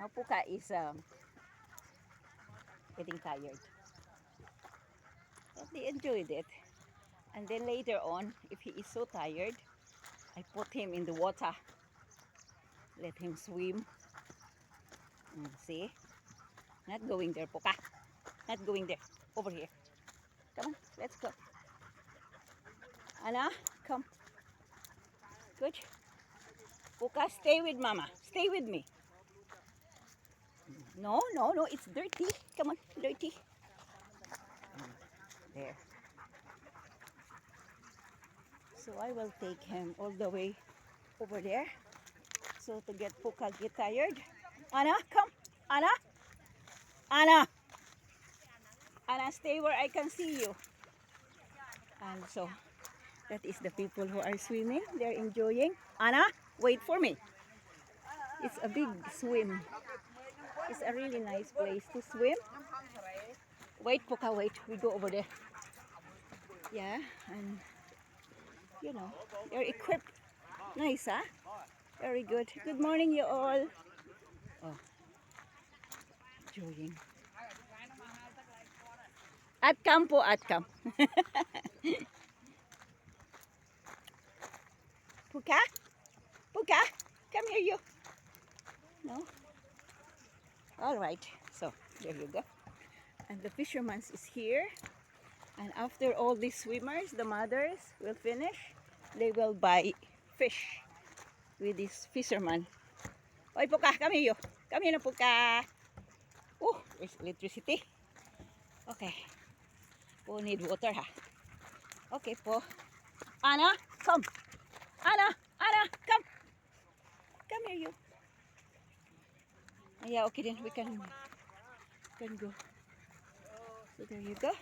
Now Puka is getting tired. But they enjoyed it. And then later on, if he is so tired, I put him in the water. Let him swim. See? Not going there, Puka. Not going there. Over here. Come on, let's go. Anna, come. Good. Puka, stay with Mama. Stay with me. No, no, no, it's dirty. Come on, dirty. There. So I will take him all the way over there. So to get Puka get tired. Anna, come. Anna. Anna. Anna, stay where I can see you. And so that is the people who are swimming. They're enjoying. Anna, wait for me. It's a big swim. It's a really nice place to swim. Wait, Puka, wait. We go over there. Yeah, and you know, they're equipped. Nice, huh? Very good. Good morning, you all. Oh, enjoying. Atkam po, atkam. Puka? Puka? Come here, you. No? All right. So, there you go. And the fisherman is here. And after all these swimmers, the mothers will finish. They will buy fish with this fisherman. Oy, Puka, come here, you. Come here na, Puka. Oh, there's electricity. Okay. Po need water, ha? Okay po. Anna, come. Anna, Anna, come. Come here, you. Yeah, okay then we can go. So there you go.